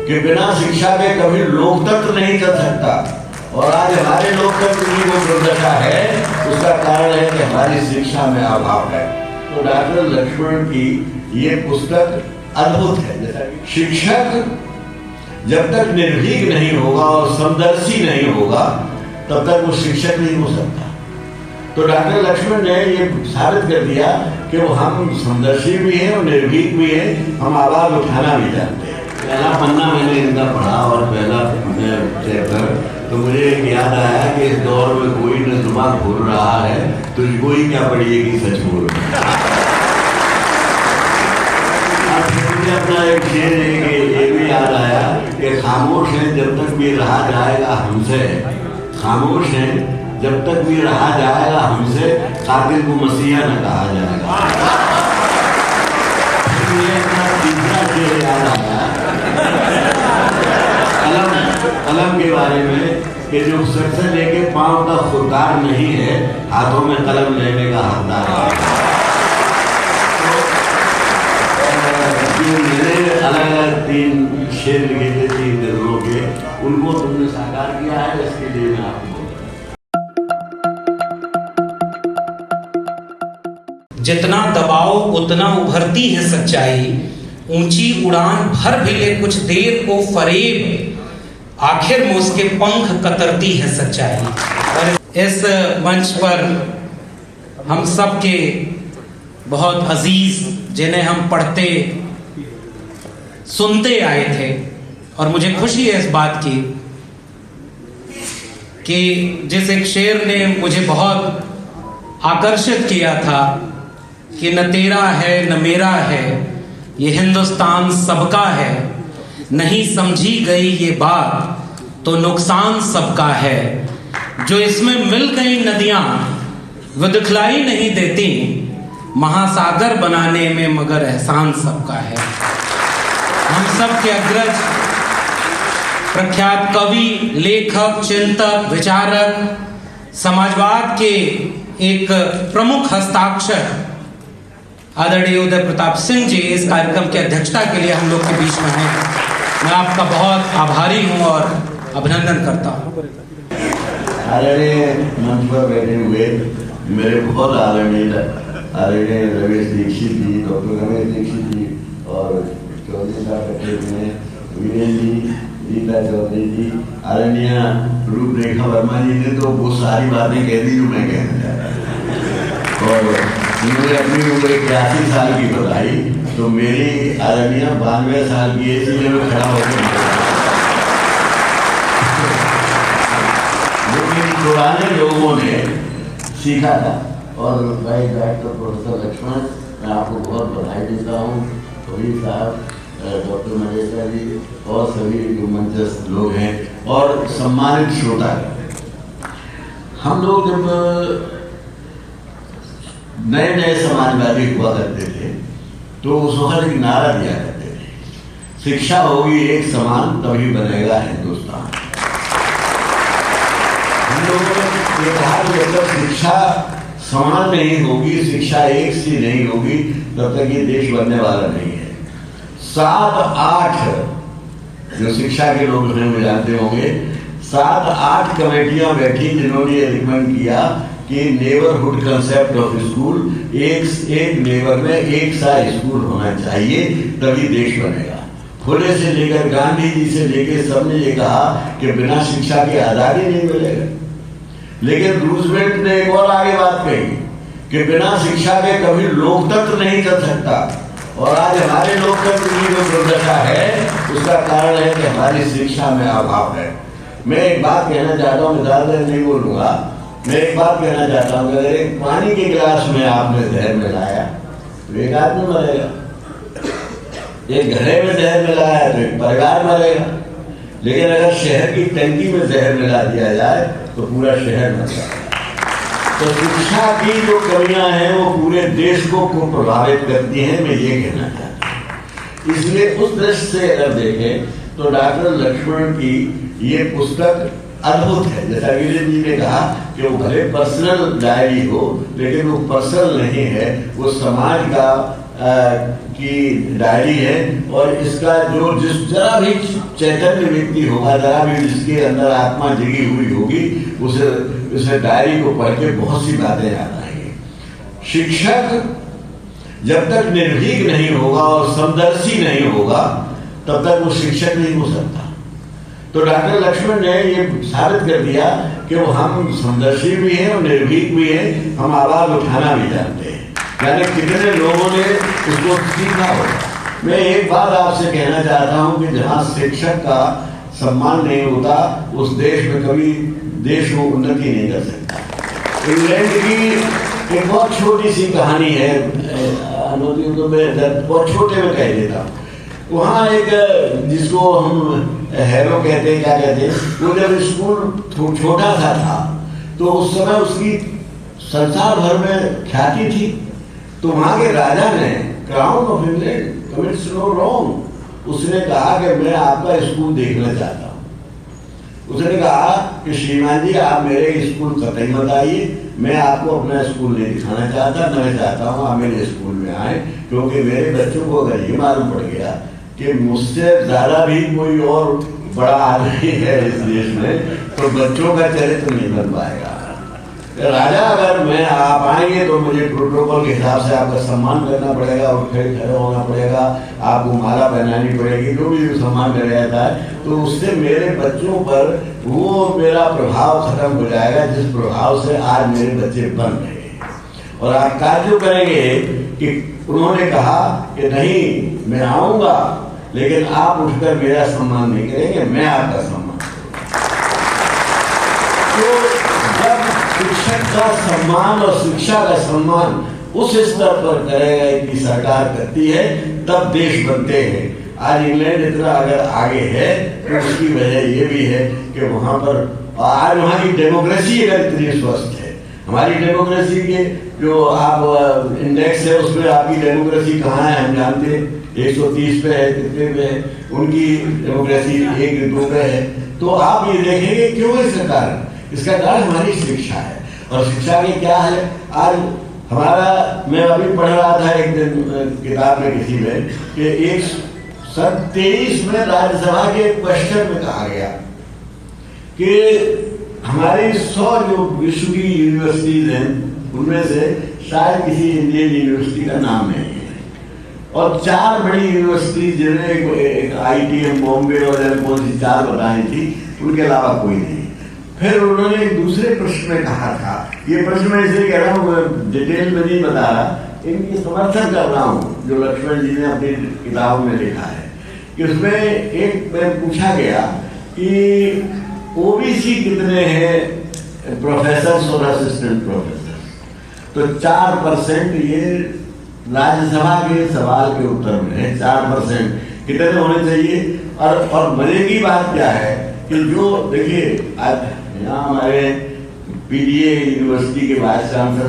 कि बिना शिक्षा के कभी लोकतंत्र नहीं चल सकता, और आज हमारे लोकतंत्र की वो दुर्दशा है, उसका कारण है कि हमारी शिक्षा में अभाव है। तो डॉक्टर लक्ष्मण की ये पुस्तक अद्भुत है। जैसा कि शिक्षक जब तक निर्भीक नहीं होगा और समदर्शी नहीं होगा तब तक वो शिक्षक नहीं हो सकता। तो डॉक्टर लक्ष्मण ने ये साबित कर दिया कि वो हम समदर्शी भी हैं और निर्भीक भी हैं, हम आवाज उठाना भी जानते हैं। पहला पन्ना मैंने इनका पढ़ा और पहला चैप्टर, तो मुझे एक याद आया कि इस दौर में कोई न जुबान खोल रहा है, तुझको ही क्या पड़िएगी सच बोल। अपना एक शेर ये भी याद आया कि खामोश है जब तक भी रहा जाएगा हमसे, खामोश है जब तक भी रहा जाएगा हमसे, कातिल को मसीहा न कहा जाएगा। अपना तीसरा शेर याद आया कलम के बारे में कि जो सर से लेके पांव का खुददार नहीं है, हाथों में कलम लेने का हकदार है। मैंने अलग अलग 3 शेर लिखे थे 3 नजरों के, उनको तुमने साकार किया है, इसके लिए मैं आपको जितना दबाओ उतना उभरती है सच्चाई, ऊंची उड़ान भर भी ले कुछ देर को फरेब, आखिर में उसके पंख कतरती है सच्चाई। और इस मंच पर हम सब के बहुत अजीज जिन्हें हम पढ़ते सुनते आए थे, और मुझे खुशी है इस बात की कि जिस एक शेर ने मुझे बहुत आकर्षित किया था कि न तेरा है न मेरा है, ये हिंदुस्तान सबका है, नहीं समझी गई ये बात तो नुकसान सबका है, जो इसमें मिल गई नदियां वो दिखलाई नहीं देती, महासागर बनाने में मगर एहसान सबका है। हम सब के अग्रज प्रख्यात कवि, लेखक, चिंतक, विचारक, समाजवाद के एक प्रमुख हस्ताक्षर आदरणीय उदय प्रताप सिंह जी इस कार्यक्रम की अध्यक्षता के लिए हम लोग के बीच में हैं। मैं आपका बहुत आभारी हूं और अभिनंदन करता हूं। आदरणीय मंच पर बैठे हुए मेरे बहुत आदरणीय रमेश दीक्षित जी, डॉक्टर रमेश दीक्षित जी और चौधरी साहब बैठे हुए हैं, वीरेंद्र जी, रीता चौधरी जी, आदरणीय रूपरेखा वर्मा जी ने तो वो सारी बातें कह दी जो मैं कहना चाह रहा था, और उन्होंने अपनी उम्र 81 साल की बताई, तो मेरी आदरणीय 92 साल की है, इसलिए मैं खड़ा होकर लेकिन पुराने लोगों ने सीखा था। और भाई डॉक्टर प्रोफेसर लक्ष्मण, मैं आपको बहुत बधाई देता हूँ, कवि साहब, डॉक्टर मजेशा जी और सभी जो मंचस्थ लोग हैं और सम्मानित श्रोता। हम लोग जब नए नए समाजवादी हुआ करते थे तो उस वक्त एक नारा दिया करते थे, शिक्षा होगी एक समान तभी बनेगा हिंदुस्तान। हम लोगों ने ये कहा कि जब शिक्षा समान नहीं होगी, शिक्षा एक सी नहीं होगी, तब तक ये देश बनने वाला नहीं है। 7-8 जो शिक्षा के लोग में जानते होंगे, 7-8 कमेटियां बैठी जिन्होंने ये रिकमेंड किया कि नेबरहुड कंसेप्ट ऑफ स्कूल, एक नेबर में एक सा स्कूल होना चाहिए, तभी देश बनेगा। फुले से लेकर गांधी जी से लेकर सबने ये कहा कि बिना शिक्षा की आजादी नहीं मिलेगा। लेकिन रूजवेल्ट ने एक और आगे बात कही कि बिना शिक्षा के कभी लोकतंत्र नहीं चल सकता, और आज हमारे लोकतंत्र की जो दुर्दशा है उसका कारण है कि हमारी शिक्षा में अभाव है। मैं एक बात कहना चाहता हूँ, ज़्यादा नहीं बोलूँगा, मैं एक बात कहना चाहता हूँ कि अगर एक पानी के गिलास में आपने जहर मिलाया तो एक आदमी मरेगा, एक घड़े में जहर मिलाया तो एक परिवार मरेगा, लेकिन अगर शहर की टंकी में जहर मिला दिया जाए तो पूरा शहर मर जाएगा। तो शिक्षा की जो कमियां हैं वो पूरे देश को प्रभावित करती हैं, मैं ये कहना चाहता हूँ। इसलिए उस दृष्टि से अगर देखें तो डॉक्टर लक्ष्मण की ये पुस्तक अद्भुत है। जैसा वीरेंद्र जी ने कहा कि वो भले पर्सनल डायरी हो, लेकिन वो पर्सनल नहीं है, वो समाज का की डायरी है। और इसका जो जिस जरा भी चैतन्य व्यक्ति होगा, जरा भी जिसके अंदर आत्मा जगी हुई होगी, उसे डायरी को पढ़ के बहुत सी बातें याद आएंगी। शिक्षक जब तक निर्भीक नहीं होगा और समदर्शी नहीं होगा तब तक वो शिक्षक नहीं हो सकता। तो डॉक्टर लक्ष्मण ने ये साबित कर दिया कि वो हम समदर्शी भी हैं और निर्भीक भी हैं, हम आवाज उठाना भी जानते हैं। यानी कितने लोगों ने इसको सीखा होगा। मैं एक बात आपसे कहना चाहता हूं कि जहां शिक्षक का सम्मान नहीं होता उस देश में कभी देश को उन्नति नहीं कर सकता। इंग्लैंड की एक बहुत छोटी सी कहानी है, तो मैं बहुत छोटे में कह देता हूँ। वहाँ एक जिसको हम हैरो कहते हैं, क्या कहते हैं, वो जब स्कूल छोटा सा था तो उस समय उसकी संसार भर में ख्याति थी। तो वहाँ के राजा ने, crown of England commits no wrong, उसने कहा कि मैं आपका स्कूल देखना चाहता हूँ। उसने कहा कि श्रीमान जी आप मेरे स्कूल कतई मत आइए, मैं आपको अपना स्कूल नहीं दिखाना चाहता, मैं चाहता हूँ आप मेरे स्कूल में आए, क्योंकि मेरे बच्चों को अगर ये मालूम पड़ गया कि मुझसे ज्यादा भी कोई और बड़ा आदमी है इस देश में तो बच्चों का चरित्र नहीं बन पाएगा। राजा अगर मैं आप आएंगे तो मुझे प्रोटोकॉल के हिसाब से आपका सम्मान करना पड़ेगा, उठ खड़े होना पड़ेगा, आपको माला पहनानी पड़ेगी, जो भी सम्मान किया जाता है। तो उससे मेरे बच्चों पर वो मेरा प्रभाव खत्म हो जाएगा जिस प्रभाव से आज मेरे बच्चे बन रहे हैं। और आप कार्य करेंगे कि उन्होंने कहा कि नहीं मैं आऊंगा लेकिन आप उठकर मेरा सम्मान नहीं करेंगे, मैं आपका सम्मान करूंगा। तो जब शिक्षक का सम्मान और शिक्षा का सम्मान उस स्तर पर करेगा कि सरकार करती है तब देश बनते हैं। आज इंग्लैंड इतना अगर आगे है तो उसकी वजह ये भी है कि वहां पर आज वहां की डेमोक्रेसी अगर इतनी स्वस्थ है। हमारी डेमोक्रेसी के जो आप इंडेक्स है उसमें आपकी डेमोक्रेसी कहाँ है हम जानते हैं, 130 पे है, कितने पे है, उनकी डेमोक्रेसी 1-2 पे है। तो आप ये देखेंगे क्यों इसका कारण, इसका कारण हमारी शिक्षा है। और शिक्षा की क्या है, आज हमारा, मैं अभी पढ़ रहा था एक दिन किताब में किसी में कि 123 में राज्यसभा के क्वेश्चन में कहा गया कि हमारी 100 जो विश्व की यूनिवर्सिटीज हैं उनमें से शायद किसी इंडियन यूनिवर्सिटी का नाम नहीं है। और 4 बड़ी यूनिवर्सिटी जिन्हें एक ITM बॉम्बे और कौन सी 4 बताई थी, उनके अलावा कोई नहीं। फिर उन्होंने एक दूसरे प्रश्न में कहा था, ये प्रश्न मैं इसलिए कह रहा हूँ, डिटेल में नहीं बता रहा, इनकी समर्थन कर रहा हूँ जो लक्ष्मण जी ने अपनी किताबों में लिखा है कि उसमें एक में पूछा गया कि OBC कितने हैं प्रोफेसर और असिस्टेंट प्रोफेसर, तो 4% ये राज्यसभा के सवाल के उत्तर में है। 4% कितने होने चाहिए। और मजे की बात क्या है कि जो देखिए आज यहाँ हमारे PDA यूनिवर्सिटी के वाइस चांसलर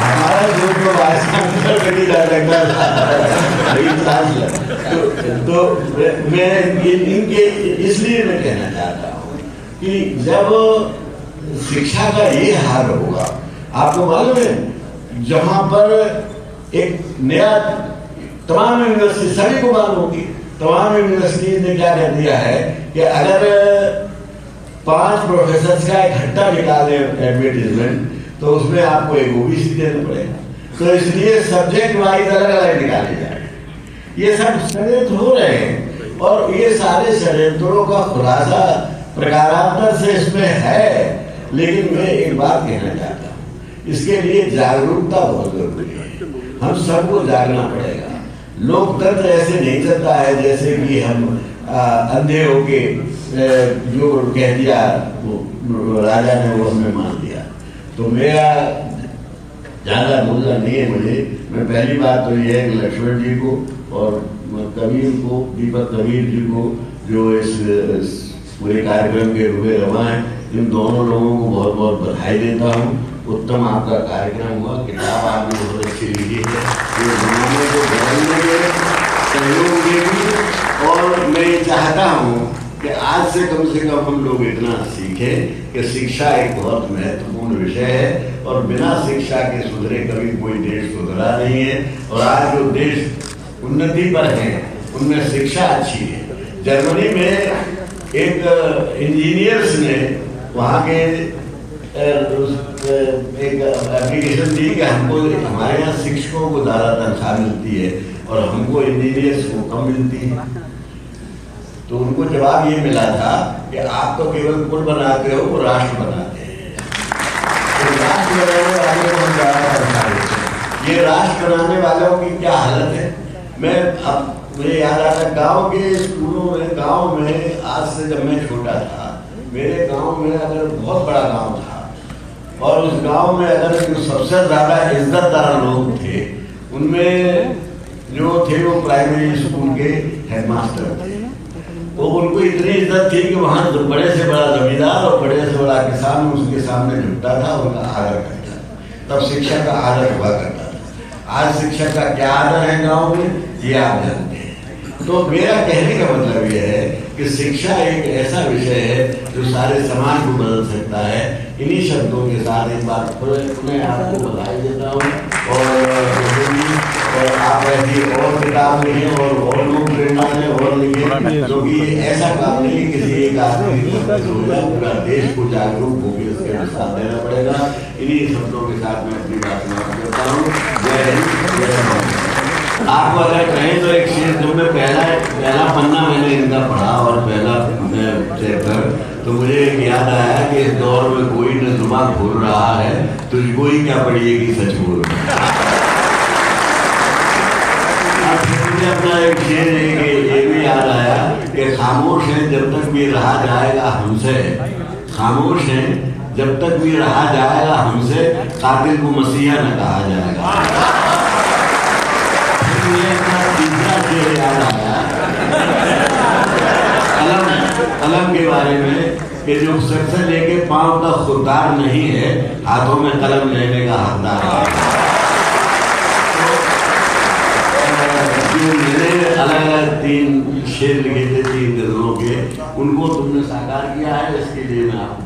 हमारा जो वाइस तो मैं इनके इसलिए मैं कहना चाहता हूँ कि जब शिक्षा का ये हाल होगा, आपको मालूम है जहां पर एक नया तमाम यूनिवर्सिटी सभी को मालूम होगी, तमाम यूनिवर्सिटीज ने क्या कर दिया है कि अगर 5 प्रोफेसर का इकट्ठा निकाले एडवर्टीजमेंट तो उसमें आपको एक OBC देना पड़ेगा। तो इसलिए सब्जेक्ट वाइज अलग अलग निकाले जाए। ये सब षड्यंत्र हो रहे हैं और ये सारे षड्यंत्रों का खुलासा प्रकारांतर से इसमें है। लेकिन मैं एक बात कहना चाहता हूँ, इसके लिए जागरूकता बहुत जरूरी है। हम सबको जागना पड़ेगा। लोकतंत्र ऐसे नहीं चलता है जैसे कि हम अंधे होके जो कह दिया वो राजा ने वो हमें मान लिया। तो मेरा ज़्यादा बोलना नहीं है मुझे। मैं पहली बात तो ये है कि लक्ष्मण जी को और कबीर को, दीपक कबीर जी को जो इस पूरे कार्यक्रम के रुपये रवा हैं, इन दोनों लोगों को बहुत बहुत बधाई देता हूँ। उत्तम आपका कार्यक्रम हुआ, किताब आपने बहुत अच्छी लिखी है, ये जमाने को बदलने के सहयोग देगी। और मैं ये चाहता हूँ कि आज से कम हम लोग इतना सीखें कि शिक्षा एक बहुत महत्वपूर्ण विषय है और बिना शिक्षा के सुधरे कभी कोई देश सुधरा नहीं है। और आज जो देश उन्नति पर हैं उनमें शिक्षा अच्छी है। जर्मनी में एक इंजीनियर्स ने वहाँ के एक एप्लीकेशन दी कि हमको हमारे यहाँ शिक्षकों को ज़्यादा तनख्वाह मिलती है और हमको इंजीनियर्स को कम मिलती है। तो उनको जवाब ये मिला था कि आप तो केवल पुल बनाते हो, वो राष्ट्र बनाते हैं। तो राष्ट्र बनाने वाले को हम ज़्यादा तनख्वाह देते हैं। ये राष्ट्र बनाने वालों की क्या हालत है। मुझे याद आता है गाँव के स्कूलों में, गाँव में आज से जब मैं छोटा था, मेरे गाँव में अगर बहुत बड़ा गाँव था और उस गाँव में अगर जो सबसे ज़्यादा इज्जतदार लोग थे उनमें जो थे वो प्राइमरी स्कूल के हेडमास्टर थे। तो उनको इतनी इज्जत थी कि वहाँ बड़े से बड़ा जमींदार और बड़े से बड़ा किसान उसके सामने झुकता था, उनका आदर करता था। तब शिक्षा का आदर हुआ करता था। आज शिक्षा का क्या आदर है गाँव में, ये आप जानते हैं। तो मेरा कहने का मतलब ये है कि शिक्षा एक ऐसा विषय है जो सारे समाज को बदल सकता है। इन्हीं शब्दों के साथ एक बार मैं आपको बधाई देता हूँ और आप ऐसी और किताब लिखें और लोग प्रेरणा दें और लिखें, क्योंकि ऐसा काम नहीं किसी एक आदमी की पूरा देश को जागरूक होकर इसके साथ देना पड़ेगा। इन्हीं शब्दों के साथ मैं अपनी बात समाप्त करता हूँ। जय हिंद, जय भारत। आपको अगर कहें तो एक शेर, जब मैं पहला पन्ना मैंने इनका पढ़ा और पहला चैप्टर, तो मुझे एक याद आया कि इस दौर में कोई न जुबान खोल रहा है, तुझको ही क्या पढ़िएगी सच बोल। मुझे अपना एक शेर ये भी याद आया कि खामोश है जब तक भी रहा जाएगा हमसे, खामोश है जब तक भी रहा जाएगा हमसे, कातिल को मसीहा न कहा जाएगा। याद आया कलम के बारे में कि जो सर से लेके पांव तक खुददार नहीं है, हाथों में कलम लेने का हकदार है। मैंने अलग अलग 3 शेर लिखे थे 3 गजलों के, उनको तुमने साकार किया है, इसके लिए मैं आपको